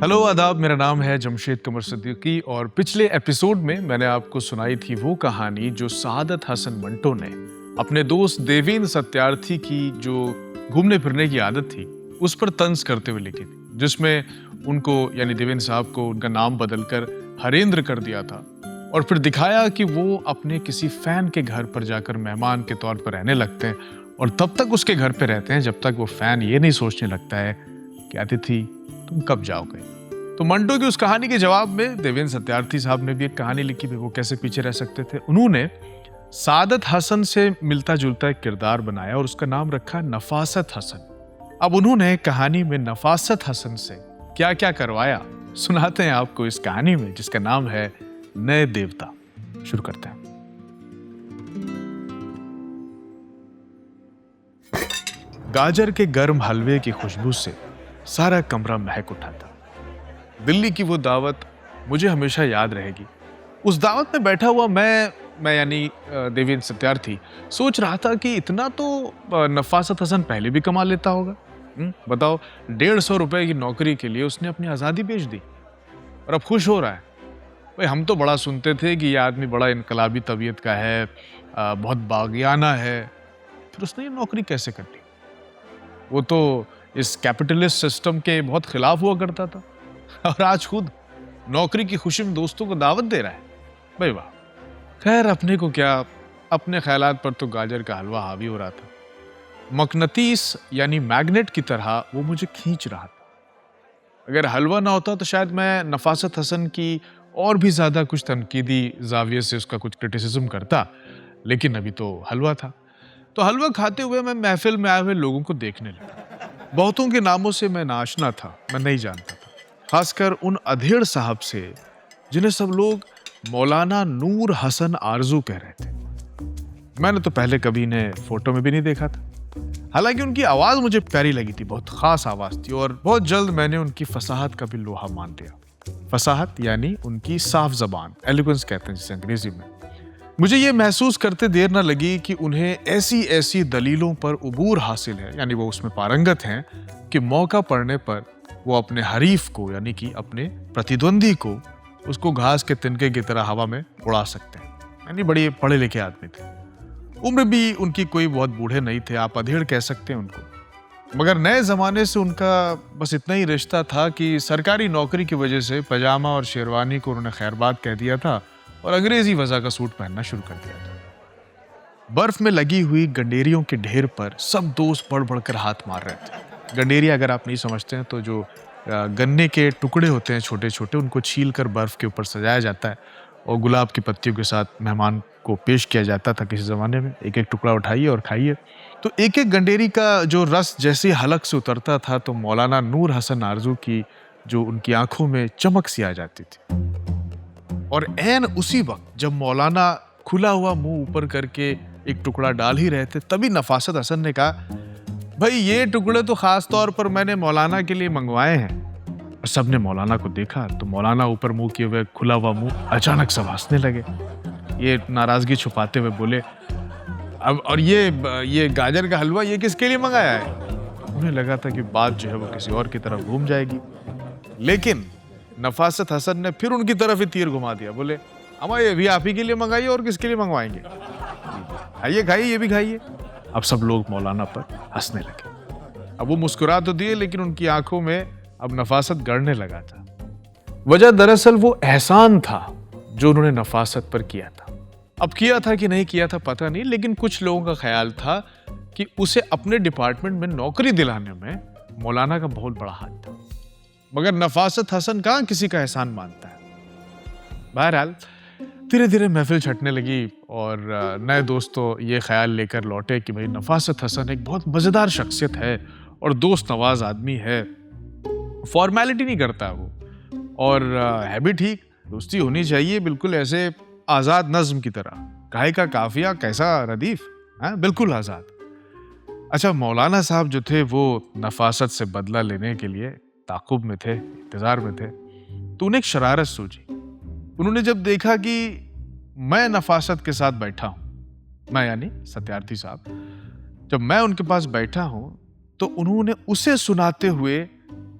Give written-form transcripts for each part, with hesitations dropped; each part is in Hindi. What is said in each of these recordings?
हेलो आदाब, मेरा नाम है जमशेद कमर सिद्दीकी और पिछले एपिसोड में मैंने आपको सुनाई थी वो कहानी जो सादत हसन मंटो ने अपने दोस्त देवेंद्र सत्यार्थी की जो घूमने फिरने की आदत थी उस पर तंज करते हुए लिखी थी, जिसमें उनको यानी देवेंद्र साहब को उनका नाम बदलकर हरेंद्र कर दिया था और फिर दिखाया कि वो अपने किसी फैन के घर पर जाकर मेहमान के तौर पर रहने लगते हैं और तब तक उसके घर पर रहते हैं जब तक वो फैन ये नहीं सोचने लगता है कि अतिथि तुम कब जाओगे। तो मंटो की उस कहानी के जवाब में देवेंद्र सत्यार्थी साहब ने भी एक कहानी लिखी भी, वो कैसे पीछे रह सकते थे। उन्होंने सादत हसन से मिलता जुलता एक किरदार बनाया और उसका नाम रखा नफासत हसन। अब उन्होंने कहानी में नफासत हसन से क्या क्या करवाया सुनाते हैं आपको इस कहानी में, जिसका नाम है नए देवता। शुरू करते हैं। गाजर के गर्म हलवे की खुशबू से सारा कमरा महक उठा था। दिल्ली की वो दावत मुझे हमेशा याद रहेगी। उस दावत में बैठा हुआ मैं यानी देवेंद्र सत्यार्थी सोच रहा था कि इतना तो नफासत हसन पहले भी कमा लेता होगा। बताओ, 150 रुपए की नौकरी के लिए उसने अपनी आज़ादी बेच दी और अब खुश हो रहा है। भाई, हम तो बड़ा सुनते थे कि ये आदमी बड़ा इनकलाबी तबीयत का है, बहुत बागियाना है, फिर उसने ये नौकरी कैसे कर ली? वो तो इस कैपिटलिस्ट सिस्टम के बहुत खिलाफ हुआ करता था और आज खुद नौकरी की खुशी में दोस्तों को दावत दे रहा है। भाई वाह। खैर, अपने को क्या, अपने ख्यालात पर तो गाजर का हलवा हावी हो रहा था। मकनतीस यानी मैग्नेट की तरह वो मुझे खींच रहा था। अगर हलवा ना होता तो शायद मैं नफासत हसन की और भी ज्यादा कुछ तनकीदी जाविये से उसका कुछ क्रिटिसिज्म करता, लेकिन अभी तो हलवा था। तो हलवा खाते हुए मैं महफिल में आए हुए लोगों को देखने लगा। बहुतों के नामों से मैं नाशना था, मैं नहीं जानता था, खासकर उन अधेड़ साहब से जिन्हें सब लोग मौलाना नूर हसन आरजू कह रहे थे। मैंने तो पहले कभी इन्हें फोटो में भी नहीं देखा था, हालांकि उनकी आवाज मुझे प्यारी लगी थी, बहुत खास आवाज थी और बहुत जल्द मैंने उनकी फसाहत का भी लोहा मान लिया। फसाहत यानी उनकी साफ जबान, एलिगेंस कहते हैं जिसे अंग्रेजी में। मुझे ये महसूस करते देर न लगी कि उन्हें ऐसी ऐसी दलीलों पर उबूर हासिल है, यानी वो उसमें पारंगत हैं कि मौका पड़ने पर वो अपने हरीफ को यानी कि अपने प्रतिद्वंदी को उसको घास के तिनके की तरह हवा में उड़ा सकते हैं। यानी बड़े पढ़े लिखे आदमी थे। उम्र भी उनकी कोई बहुत बूढ़े नहीं थे, आप अधेड़ कह सकते हैं उनको। मगर नए जमाने से उनका बस इतना ही रिश्ता था कि सरकारी नौकरी की वजह से पजामा और शेरवानी को उन्होंने खैरबाद कह दिया था और अंग्रेजी वजह का सूट पहनना शुरू कर दिया था। बर्फ में लगी हुई गंडेरियों के ढेर पर सब दोस्त बढ़ बढ़कर हाथ मार रहे थे। गंडेरिया अगर आप नहीं समझते हैं तो जो गन्ने के टुकड़े होते हैं छोटे छोटे, उनको छील कर बर्फ के ऊपर सजाया जाता है और गुलाब की पत्तियों के साथ मेहमान को पेश किया जाता था किसी जमाने में। एक एक टुकड़ा उठाइए और खाइए। तो एक एक गंडेरी का जो रस जैसे हलक से उतरता था तो मौलाना नूर हसन आरजू की जो उनकी आंखों में चमक सी आ जाती थी। और ऐन उसी वक्त जब मौलाना खुला हुआ मुंह ऊपर करके एक टुकड़ा डाल ही रहे थे, तभी नफासत हसन ने कहा, भाई ये टुकड़े तो खास तौर पर मैंने मौलाना के लिए मंगवाए हैं। और सबने मौलाना को देखा तो मौलाना ऊपर मुंह किए हुए खुला हुआ मुंह अचानक सब हंसने लगे। ये नाराजगी छुपाते हुए बोले, अब और ये गाजर का हलवा ये किसके लिए मंगाया है? उन्हें लगा था कि बात जो है वो किसी और की तरफ घूम जाएगी, लेकिन नफासत हसन ने फिर उनकी तरफ ही तीर घुमा दिया। बोले, अम्मा ये भी आप ही के लिए मंगाइए, और किसके लिए मंगवाएंगे? खाइए खाइए, ये भी खाइए। अब सब लोग मौलाना पर हंसने लगे। अब वो मुस्कुरा तो दिए, लेकिन उनकी आंखों में अब नफासत गड़ने लगा था। वजह दरअसल वो एहसान था जो उन्होंने नफासत पर किया था। अब किया था कि नहीं किया था पता नहीं, लेकिन कुछ लोगों का ख्याल था कि उसे अपने डिपार्टमेंट में नौकरी दिलाने में मौलाना का बहुत बड़ा हाथ था। मगर नफासत हसन कहाँ किसी का एहसान मानता है। बहरहाल धीरे धीरे महफिल छटने लगी और नए दोस्तों ये ख्याल लेकर लौटे कि भाई नफासत हसन एक बहुत मजेदार शख्सियत है और दोस्त नवाज आदमी है, फॉर्मेलिटी नहीं करता वो, और है भी ठीक, दोस्ती होनी चाहिए बिल्कुल ऐसे आजाद नज्म की तरह। काहे का काफिया कैसा रदीफ, बिल्कुल आजाद। अच्छा, मौलाना साहब जो थे वो नफासत से बदला लेने के लिए ताकुब में थे, इंतजार में थे। तो उन्हें एक शरारत सूझी। उन्होंने जब देखा कि मैं नफासत के साथ बैठा हूं, मैं यानी सत्यार्थी साहब, जब मैं उनके पास बैठा हूं तो उन्होंने उसे सुनाते हुए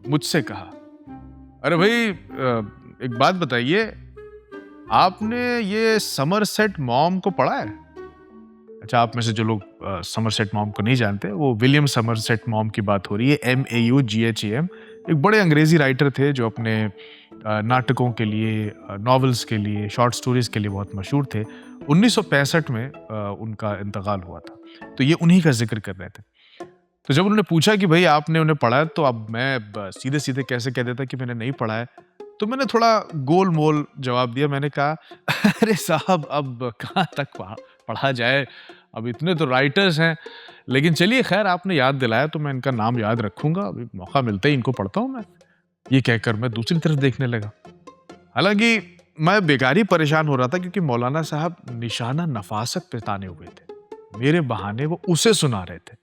मुझसे कहा, अरे भाई, एक बात बताइए, आपने ये समरसेट मॉम को पढ़ा है? अच्छा, आप में से जो लोग समरसेट मॉम को नहीं जानते, वो विलियम समरसेट मॉम की बात हो रही है। MAUGHAM, एक बड़े अंग्रेजी राइटर थे जो अपने नाटकों के लिए, नॉवेल्स के लिए, शॉर्ट स्टोरीज के लिए बहुत मशहूर थे। 1965 में उनका इंतकाल हुआ था, तो ये उन्हीं का जिक्र कर रहे थे। तो जब उन्होंने पूछा कि भाई आपने उन्हें पढ़ा है, तो अब मैं सीधे सीधे कैसे कह देता कि मैंने नहीं पढ़ा है। तो मैंने थोड़ा गोल मोल जवाब दिया। मैंने कहा, अरे साहब, अब कहाँ तक पढ़ा जाए, अब इतने तो राइटर्स हैं। लेकिन चलिए, खैर आपने याद दिलाया तो मैं इनका नाम याद रखूंगा। अभी मौका मिलता ही इनको पढ़ता हूँ मैं। ये कहकर मैं दूसरी तरफ देखने लगा। हालांकि मैं बेकार ही परेशान हो रहा था, क्योंकि मौलाना साहब निशाना नफासत पे ताने हुए थे। मेरे बहाने वो उसे सुना रहे थे।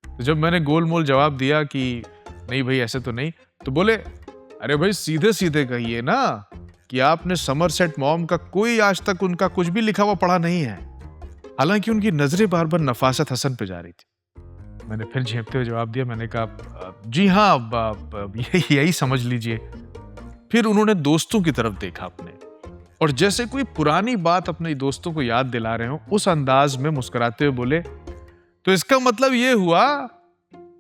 तो जब मैंने गोल मोल जवाब दिया कि नहीं भाई ऐसे तो नहीं, तो बोले, अरे भाई सीधे सीधे कहिए ना कि आपने समरसेट मॉम का कोई आज तक उनका कुछ भी लिखा हुआ पढ़ा नहीं है। हालांकि उनकी नजरें बार बार नफासत हसन पे जा रही थी। मैंने फिर झेपते हुए जवाब दिया। मैंने कहा, जी हाँ, यही समझ लीजिए। फिर उन्होंने दोस्तों की तरफ देखा अपने, और जैसे कोई पुरानी बात अपने दोस्तों को याद दिला रहे हो, उस अंदाज में मुस्कुराते हुए बोले, तो इसका मतलब ये हुआ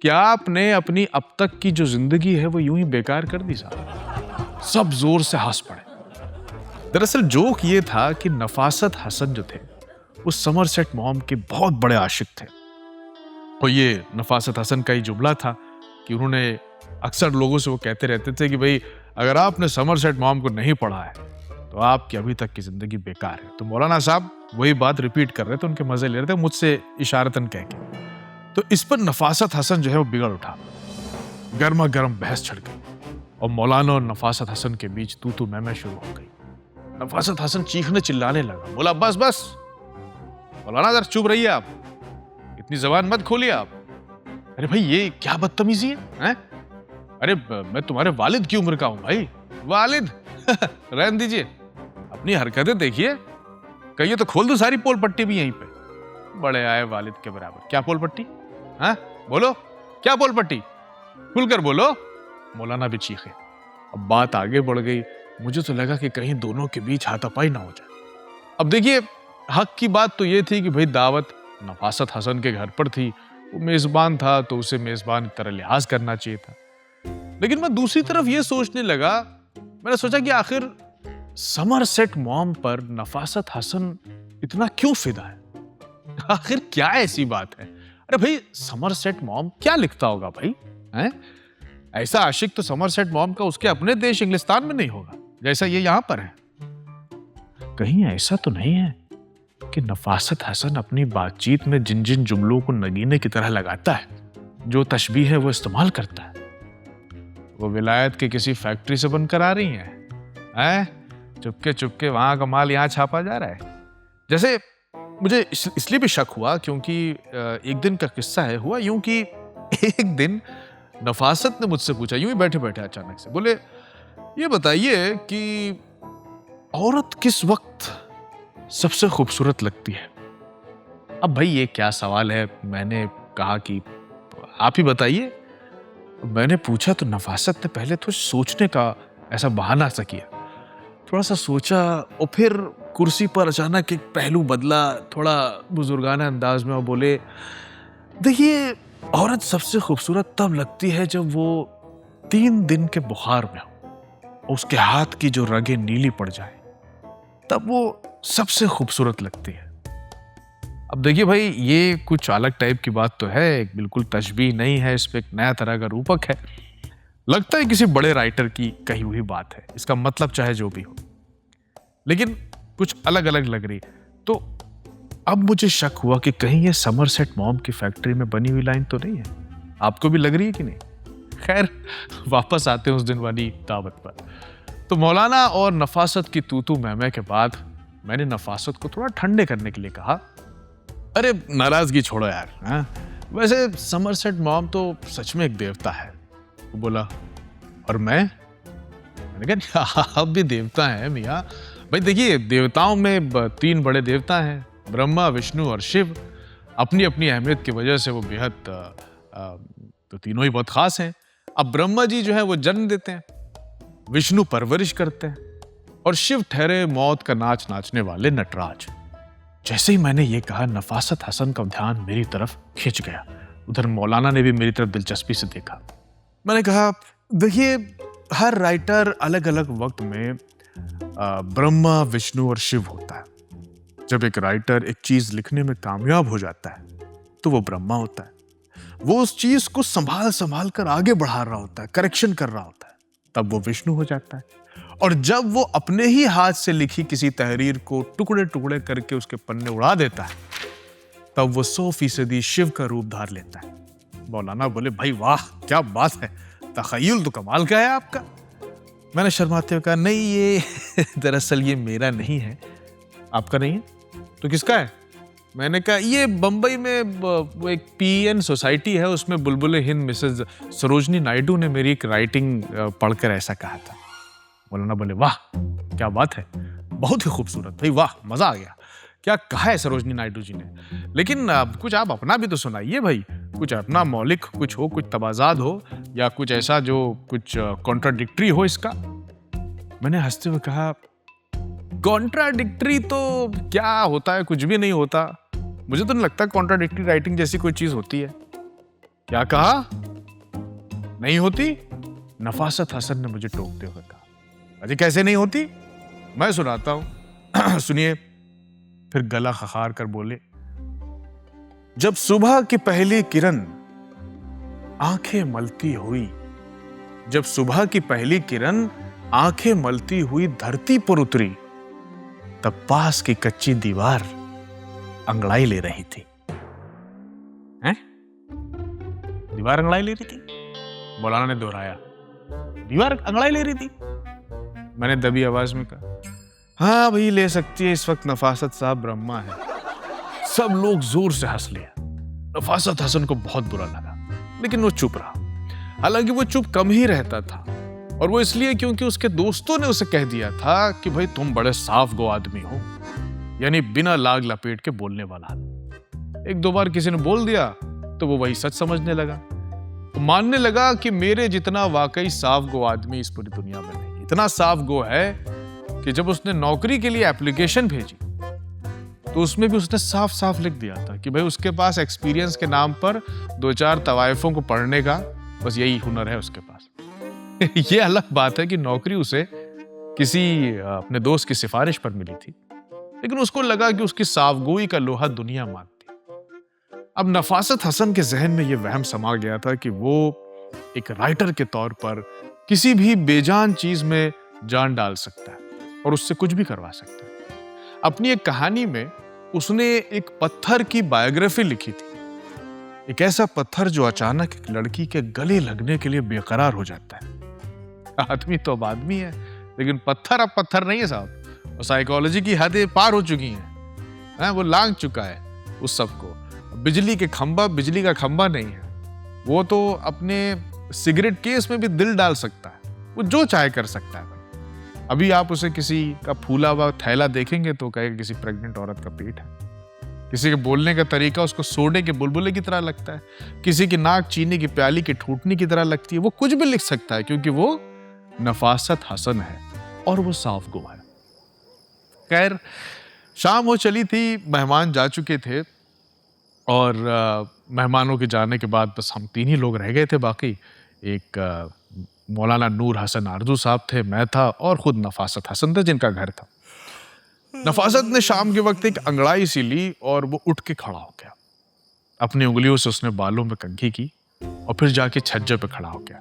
कि आपने अपनी अब तक की जो जिंदगी है वो यूं ही बेकार कर दी साहब। सब जोर से हंस पड़े। दरअसल जोक ये था कि नफासत हसन जो थे, उस समरसेट मॉम के बहुत बड़े आशिक थे। और ये नफासत हसन का ही जुमला था कि उन्होंने अक्सर लोगों से वो कहते रहते थे कि भाई अगर आपने समरसेट मॉम को नहीं पढ़ा है तो आपकी अभी तक की जिंदगी बेकार है। तो मौलाना साहब वही बात रिपीट कर रहे थे, उनके मजे ले रहे थे मुझसे इशारतन कह के। तो इस पर नफासत हसन जो है वो बिगड़ उठा। गर्मा गर्म बहस छिड़ गई और मौलाना और नफासत हसन के बीच तू मैं शुरू हो गई। नफासत हसन चीखने चिल्लाने लगा, बोला, बस बस मौलाना, जरा चुप रहिए आप, इतनी जबान मत खोलिए आप। अरे भाई ये क्या बदतमीजी है? अरे मैं तुम्हारे वालिद की उम्र का हूं भाई। वालिद? रहने दीजिए, अपनी हरकतें देखिए, कहिए तो खोल दो सारी पोल पट्टी भी यहीं पे। बड़े आए वालिद के बराबर। क्या पोल पट्टी? हाँ बोलो, क्या पोल पट्टी? खुलकर बोलो। मौलाना भी चीखे। अब बात आगे बढ़ गई। मुझे तो लगा कि कहीं दोनों के बीच हाथापाई ना हो जाए। अब देखिए, हक की बात तो ये थी कि भाई दावत नफासत हसन के घर पर थी, वो मेजबान था तो उसे मेजबान की तरह लिहाज करना चाहिए था। लेकिन मैं दूसरी तरफ ये सोचने लगा, मैंने सोचा कि आखिर समरसेट मॉम पर नफासत हसन इतना क्यों फिदा है? आखिर क्या ऐसी बात है? अरे भाई समरसेट मॉम क्या लिखता होगा भाई? हैं? ऐसा आशिक तो समरसेट मॉम का उसके अपने देश इंग्लिस्तान में नहीं होगा जैसा ये यहां पर है। कहीं ऐसा तो नहीं है कि नफासत हसन अपनी बातचीत में जिन जिन जुमलों को नगीने की तरह लगाता है, जो तशबीह है वो इस्तेमाल करता है, वो विलायत की किसी फैक्ट्री से बनकर आ रही हैं? चुपके चुपके वहां का माल यहां छापा जा रहा है। जैसे मुझे इसलिए भी शक हुआ क्योंकि एक दिन का किस्सा है। हुआ यूं कि एक दिन नफासत ने मुझसे पूछा, यूं ही बैठे बैठे अचानक से बोले, ये बताइए कि औरत किस वक्त सबसे खूबसूरत लगती है? अब भाई ये क्या सवाल है? मैंने कहा कि आप ही बताइए। मैंने पूछा तो नफासत ने पहले तो सोचने का ऐसा बहाना सा किया, थोड़ा सा सोचा और फिर कुर्सी पर अचानक एक पहलू बदला, थोड़ा बुजुर्गाना अंदाज में, और बोले, देखिए औरत सबसे खूबसूरत तब लगती है जब वो 3 दिन के बुखार में हो, उसके हाथ की जो रगें नीली पड़ जाए, तब वो सबसे खूबसूरत लगती है। अब देखिए भाई, ये कुछ अलग टाइप की बात तो है, बिल्कुल तशबीह नहीं है, इस पे एक नया तरह का रूपक है। लगता है किसी बड़े राइटर की कही हुई बात है, इसका मतलब चाहे जो भी हो, लेकिन कुछ अलग अलग लग रही। तो अब मुझे शक हुआ कि कहीं ये समरसेट मॉम की फैक्ट्री में बनी हुई लाइन तो नहीं है। आपको भी लग रही है कि नहीं? खैर वापस आते हैं उस दिन वाली दावत पर। तो मौलाना और नफासत की तू मैं के बाद मैंने नफासत को थोड़ा ठंडे करने के लिए कहा, अरे नाराजगी छोड़ो यार, वैसे समरसेट मॉम तो सच में एक देवता है। वो बोला, और मैंने कहा, आप भी देवता हैं मियाँ। भाई देखिए, देवताओं में 3 बड़े देवता हैं, ब्रह्मा, विष्णु और शिव। अपनी अपनी अहमियत की वजह से वो बेहद तो तीनों ही बहुत खास हैं। अब ब्रह्मा जी जो है वो जन्म देते हैं, विष्णु परवरिश करते हैं और शिव ठहरे मौत का नाच नाचने वाले नटराज। जैसे ही मैंने ये कहा, नफासत हसन का ध्यान मेरी तरफ खिंच गया। उधर मौलाना ने भी मेरी तरफ दिलचस्पी से देखा। मैंने कहा, देखिए, हर राइटर अलग अलग वक्त में ब्रह्मा, विष्णु और शिव होता है। जब एक राइटर एक चीज लिखने में कामयाब हो जाता है तो वो ब्रह्मा होता है। वो उस चीज को संभाल संभाल कर आगे बढ़ा रहा होता है, करेक्शन कर रहा होता है, तब वो विष्णु हो जाता है। और जब वो अपने ही हाथ से लिखी किसी तहरीर को टुकड़े टुकड़े करके उसके पन्ने उड़ा देता है, तब वो 100% शिव का रूप धार लेता है। मौलाना बोले, भाई वाह, क्या बात है, तखय्युल तो कमाल का है आपका। मैंने शर्माते हुए कहा, नहीं, ये दरअसल ये मेरा नहीं है। आपका नहीं है? तो किसका है? मैंने कहा, ये बंबई में वो एक पीएन सोसाइटी है, उसमें बुलबुल हिंद मिसेज सरोजनी नायडू ने मेरी एक राइटिंग पढ़कर ऐसा कहा था। मौलाना बोले, वाह क्या बात है, बहुत ही खूबसूरत, भाई वाह, मजा आ गया। क्या कहा है सरोजनी नायडू जी ने? लेकिन कुछ आप अपना भी तो सुनाइए भाई, कुछ अपना मौलिक कुछ हो, कुछ तबाजाद हो, या कुछ ऐसा जो कुछ कॉन्ट्राडिक्टरी हो इसका। मैंने हंसते हुए कहा, कॉन्ट्राडिक्टरी तो क्या होता है, कुछ भी नहीं होता। मुझे तो नहीं लगता कॉन्ट्राडिक्टरी राइटिंग जैसी कोई चीज होती है। क्या कहा? नहीं होती? नफासत हसन ने मुझे टोकते हुए कहा। अरे कैसे नहीं होती? मैं सुनाता हूं, सुनिए। फिर गला खखार कर बोले, जब सुबह की पहली किरण आंखें मलती हुई, जब सुबह की पहली किरण आंखें मलती हुई धरती पर उतरी, तब पास की कच्ची दीवार अंगड़ाई ले रही थी। हैं? दीवार अंगड़ाई ले रही थी? मौलाना ने दोहराया, दीवार अंगड़ाई ले रही थी? मैंने दबी आवाज में कहा, हाँ भाई, ले सकती है, इस वक्त नफासत साहब ब्रह्मा है। सब लोग जोर से हंस लिया। नफासत हसन को बहुत बुरा लगा, लेकिन वो चुप रहा। हालांकि वो चुप कम ही रहता था, और वो इसलिए क्योंकि उसके दोस्तों ने उसे कह दिया था कि भाई तुम बड़े साफ गो आदमी हो, यानी बिना लाग लपेट के बोलने वाला। एक दो बार किसी ने बोल दिया तो वो वही सच समझने लगा, तो मानने लगा कि मेरे जितना वाकई साफ गो आदमी इस पूरी दुनिया में नहीं। इतना साफ गो है कि जब उसने नौकरी के लिए एप्लीकेशन भेजी तो उसमें भी उसने साफ साफ लिख दिया था कि भाई उसके पास एक्सपीरियंस के नाम पर 2-4 तवाइफों को पढ़ने का बस यही हुनर है उसके पास। ये अलग बात है कि नौकरी उसे किसी अपने दोस्त की सिफारिश पर मिली थी, लेकिन उसको लगा कि उसकी साफगोई का लोहा दुनिया मानती। अब नफासत हसन के जहन में यह वहम समा गया था कि वो एक राइटर के तौर पर किसी भी बेजान चीज में जान डाल सकता है और उससे कुछ भी करवा सकता है। अपनी एक कहानी में उसने एक पत्थर की बायोग्राफी लिखी थी, एक ऐसा पत्थर जो अचानक एक लड़की के गले लगने के लिए बेकरार हो जाता है। आदमी तो अब आदमी है, लेकिन पत्थर अब पत्थर नहीं है साहब। और साइकोलॉजी की हदें पार हो चुकी हैं। वो लांघ चुका है उस सब को। बिजली के खंभा बिजली का खंभा नहीं है, वो तो अपने सिगरेट केस में भी दिल डाल सकता है, वो जो चाहे कर सकता है। अभी आप उसे किसी का फूला हुआ थैला देखेंगे तो कहेगा किसी प्रेग्नेंट औरत का पेट है। किसी के बोलने का तरीका उसको सोडे के बुलबुले की तरह लगता है, किसी की नाक चीनी की प्याली की ठूठनी की तरह लगती है। वो कुछ भी लिख सकता है क्योंकि वो नफासत हसन है और वो साफ गो है। खैर, शाम हो चली थी, मेहमान जा चुके थे और मेहमानों के जाने के बाद बस हम 3 ही लोग रह गए थे। बाकी एक मौलाना नूर हसन आरजू साहब थे, मैं था और खुद नफासत हसन थे जिनका घर था। नफासत ने शाम के वक्त एक अंगड़ाई सी ली और वो उठ के खड़ा हो गया। अपनी उंगलियों से उसने बालों में कंघी की और फिर जाके छज्जे पे खड़ा हो गया।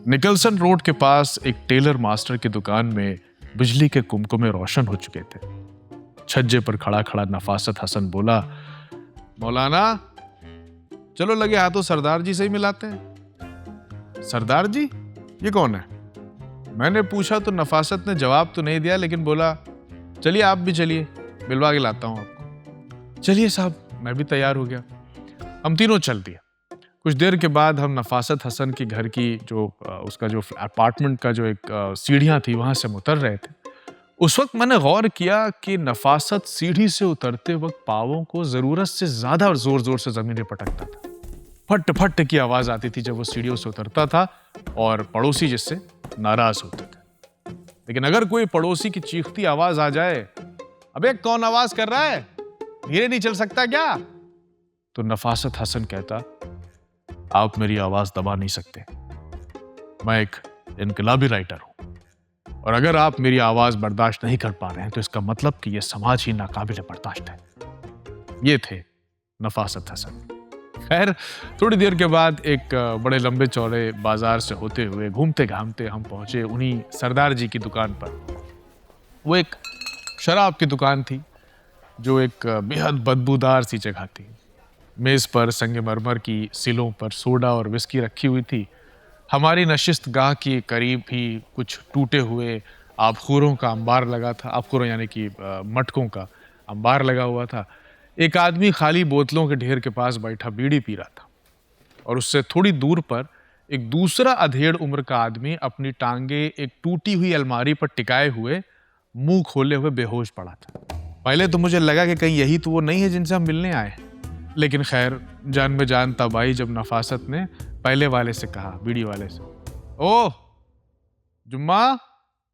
निकलसन रोड के पास एक टेलर मास्टर की दुकान में बिजली के कुमकुमे रोशन हो चुके थे। छज्जे पर खड़ा खड़ा नफासत हसन बोला, मौलाना चलो लगे हाथों सरदार जी से ही मिलाते हैं। सरदार जी? ये कौन है? मैंने पूछा तो नफासत ने जवाब तो नहीं दिया, लेकिन बोला, चलिए आप भी चलिए, मिलवा के लाता हूं आपको। चलिए साहब, मैं भी तैयार हो गया। हम तीनों चल दिए। कुछ देर के बाद हम नफासत हसन के घर की जो उसका जो अपार्टमेंट का जो एक सीढ़ियां थी वहां से हम उतर रहे थे। उस वक्त मैंने गौर किया कि नफासत सीढ़ी से उतरते वक्त पांवों को जरूरत से ज्यादा जोर जोर से जमीन पे पटकता था। फट फट की आवाज आती थी जब वो सीढ़ियों से उतरता था और पड़ोसी जिससे नाराज होते थे। लेकिन अगर कोई पड़ोसी की चीखती आवाज आ जाए, अबे कौन आवाज कर रहा है, धीरे नहीं चल सकता क्या, तो नफासत हसन कहता, आप मेरी आवाज दबा नहीं सकते, मैं एक इनकलाबी राइटर हूं, और अगर आप मेरी आवाज बर्दाश्त नहीं कर पा रहे हैं तो इसका मतलब कि यह समाज ही नाकाबिल बर्दाश्त है। ये थे नफासत हसन। खैर, थोड़ी देर के बाद एक बड़े लंबे चौड़े बाजार से होते हुए घूमते घामते हम पहुंचे उन्हीं सरदार जी की दुकान पर। वो एक शराब की दुकान थी जो एक बेहद बदबूदार सी जगह थी। मेज पर संगमरमर की सिलों पर सोडा और विस्की रखी हुई थी। हमारी नशिस्त गाह के करीब ही कुछ टूटे हुए आबखूरों का अंबार लगा था। आबखूरों यानी कि मटकों का अंबार लगा हुआ था। एक आदमी खाली बोतलों के ढेर के पास बैठा बीड़ी पी रहा था, और उससे थोड़ी दूर पर एक दूसरा अधेड़ उम्र का आदमी अपनी टांगे एक टूटी हुई अलमारी पर टिकाए हुए मुंह खोले हुए बेहोश पड़ा था। पहले तो मुझे लगा कि कहीं यही तो वो नहीं है जिनसे हम मिलने आए, लेकिन खैर जान में जान तब आई जब नफासत ने पहले वाले से कहा, बीड़ी वाले से, ओ जुम्मा,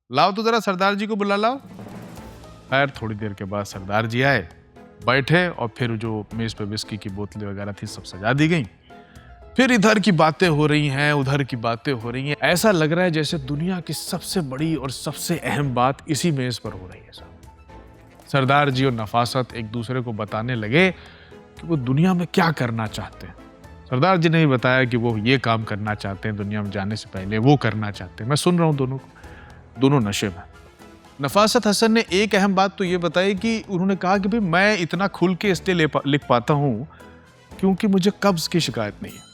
लाओ तो जरा सरदार जी को बुला लाओ। खैर थोड़ी देर के बाद सरदार जी आए, बैठे, और फिर जो मेज पे विस्की की बोतलें वगैरह थी सब सजा दी गई। फिर इधर की बातें हो रही हैं, उधर की बातें हो रही हैं। ऐसा लग रहा है जैसे दुनिया की सबसे बड़ी और सबसे अहम बात इसी मेज पर हो रही है। सरदार जी और नफासत एक दूसरे को बताने लगे कि वो दुनिया में क्या करना चाहते हैं। सरदार जी ने भी बताया कि वो ये काम करना चाहते हैं, दुनिया में जाने से पहले वो करना चाहते हैं। मैं सुन रहा हूँ दोनों को, दोनों नशे में। नफासत हसन ने एक अहम बात तो ये बताई कि उन्होंने कहा कि भाई मैं इतना खुल के इसलिए लिख पाता हूँ क्योंकि मुझे कब्ज की शिकायत नहीं है।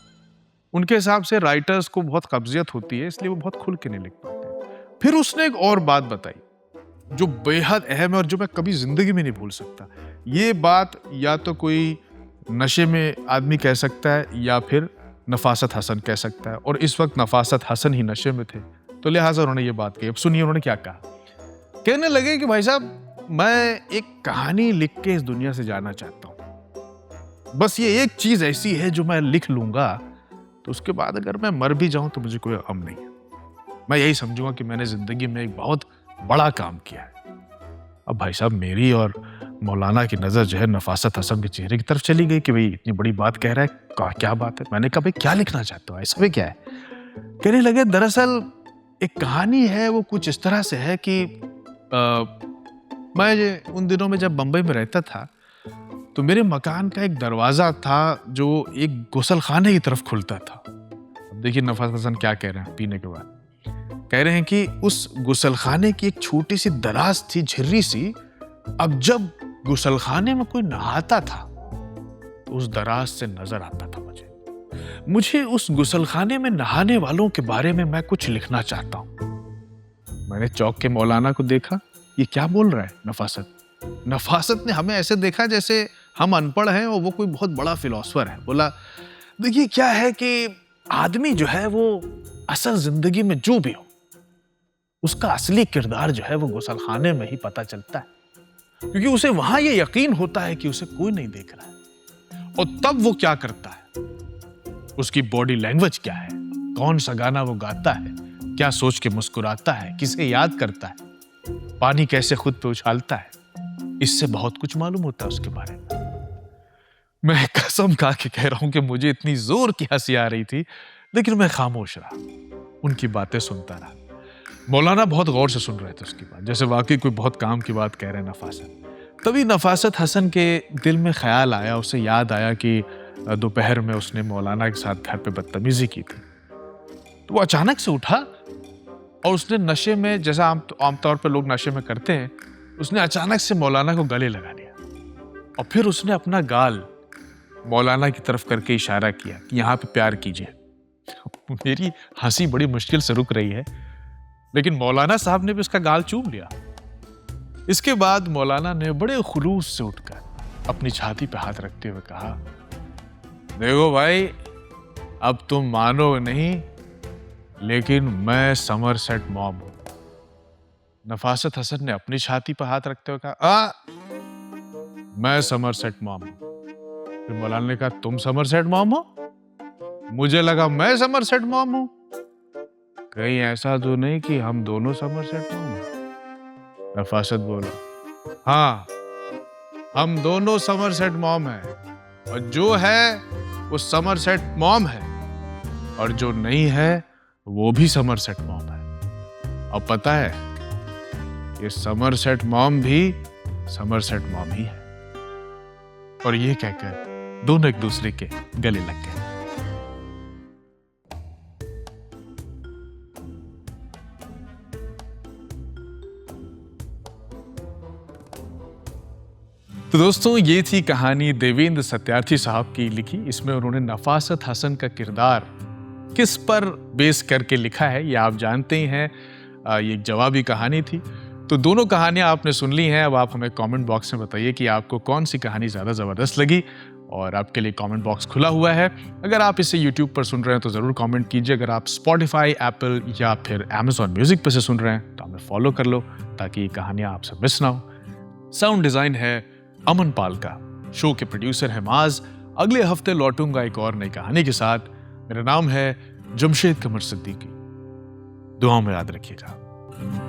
उनके हिसाब से राइटर्स को बहुत कब्जियत होती है, इसलिए वो बहुत खुल के नहीं लिख पाते। फिर उसने एक और बात बताई जो बेहद अहम है और जो मैं कभी जिंदगी में नहीं भूल सकता। ये बात या तो कोई नशे में आदमी कह सकता है या फिर नफासत हसन कह सकता है, और इस वक्त नफासत हसन ही नशे में थे, तो लिहाजा उन्होंने ये बात कही। अब सुनिए उन्होंने क्या कहा। कहने लगे कि भाई साहब, मैं एक कहानी लिख के इस दुनिया से जाना चाहता हूं। बस ये एक चीज ऐसी है जो मैं लिख लूंगा तो उसके बाद अगर मैं मर भी जाऊं तो मुझे कोई गम नहीं है। मैं यही समझूंगा कि मैंने जिंदगी में एक बहुत बड़ा काम किया है। अब भाई साहब, मेरी और मौलाना की नजर जो है नफासत हसन के चेहरे की तरफ चली गई कि भाई इतनी बड़ी बात कह रहा है, क्या बात है। मैंने कहा भाई क्या लिखना चाहते हो, ऐसा भी क्या है। कहने लगे दरअसल एक कहानी है, वो कुछ इस तरह से है कि मैं उन दिनों में जब बंबई में रहता था तो मेरे मकान का एक दरवाजा था जो एक गुसल खाने की तरफ खुलता था। अब देखिए नफासत हसन क्या कह रहे हैं पीने के बाद। कह रहे हैं कि उस गुसल खाने की एक छोटी सी दराज थी, झिर्री सी। अब जब गुसल खाने में कोई नहाता था तो उस दराज से नजर आता था मुझे उस गुसल खाने में नहाने वालों के बारे में मैं कुछ लिखना चाहता हूं। मैंने चौक के मौलाना को देखा, ये क्या बोल रहा है नफासत। नफासत ने हमें ऐसे देखा जैसे हम अनपढ़ हैं और वो कोई बहुत बड़ा फिलोसफर है। बोला, देखिए क्या है कि आदमी जो है वो असल जिंदगी में जो भी हो उसका असली किरदार जो है वो गुसल खाने में ही पता चलता है, क्योंकि उसे वहां ये यकीन होता है कि उसे कोई नहीं देख रहा है। और तब वो क्या करता है, उसकी बॉडी लैंग्वेज क्या है, कौन सा गाना वो गाता है, क्या सोच के मुस्कुराता है, किसे याद करता है, पानी कैसे खुद पे उछालता है, इससे बहुत कुछ मालूम होता है उसके बारे में। मैं कसम खा के कह रहा हूं कि मुझे इतनी जोर की हंसी आ रही थी, लेकिन मैं खामोश रहा, उनकी बातें सुनता रहा। मौलाना बहुत गौर से सुन रहे थे उसकी बात, जैसे वाकई कोई बहुत काम की बात कह रहे हैं नफासत। तभी नफासत हसन के दिल में ख्याल आया, उसे याद आया कि दोपहर में उसने मौलाना के साथ घर पे बदतमीजी की थी। तो वो अचानक से उठा और उसने नशे में, जैसा आमतौर पर लोग नशे में करते हैं, उसने अचानक से मौलाना को गले लगा लिया और फिर उसने अपना गाल मौलाना की तरफ करके इशारा किया कि यहाँ पे प्यार कीजिए। मेरी हंसी बड़ी मुश्किल से रुक रही है, लेकिन मौलाना साहब ने भी उसका गाल चूम लिया। इसके बाद मौलाना ने बड़े खुलूस से उठकर अपनी छाती पे हाथ रखते हुए कहा, देखो भाई, अब तुम मानो नहीं, लेकिन मैं समरसेट मॉम हूं। नफासत हसन ने अपनी छाती पर हाथ रखते हुए कहा, मैं समरसेट मॉम हूं। फिर मौलाना ने कहा, तुम समरसेट मॉम हो? मुझे लगा मैं समरसेट मॉम हूं। कहीं ऐसा तो नहीं कि हम दोनों समरसेट मॉम हैं? नफासत बोला, हाँ, हम दोनों समरसेट मॉम हैं, और जो है वो समरसेट मॉम है, और जो नहीं है वो भी समरसेट मॉम है। अब पता है, ये समरसेट मॉम भी समरसेट मॉम ही है। और ये कहकर दोनों एक दूसरे के गले लग गए। तो दोस्तों, ये थी कहानी देवेंद्र सत्यार्थी साहब की लिखी। इसमें उन्होंने नफासत हसन का किरदार किस पर बेस करके लिखा है ये आप जानते ही हैं। ये एक जवाबी कहानी थी। तो दोनों कहानियां आपने सुन ली हैं। अब आप हमें कमेंट बॉक्स में बताइए कि आपको कौन सी कहानी ज़्यादा ज़बरदस्त लगी, और आपके लिए कमेंट बॉक्स खुला हुआ है। अगर आप इसे यूट्यूब पर सुन रहे हैं तो ज़रूर कमेंट कीजिए। अगर आप स्पॉटिफाई, एप्पल या फिर अमेजॉन म्यूजिक पर से सुन रहे हैं तो हमें फॉलो कर लो, ताकि ये कहानियाँ आपसे मिस ना हो। साउंड डिज़ाइन है अमन पाल का। शो के प्रोड्यूसर है माज। अगले हफ्ते लौटूंगा एक और नई कहानी के साथ। मेरा नाम है जमशेद कमर सिद्दीकी। दुआओं में याद रखिएगा।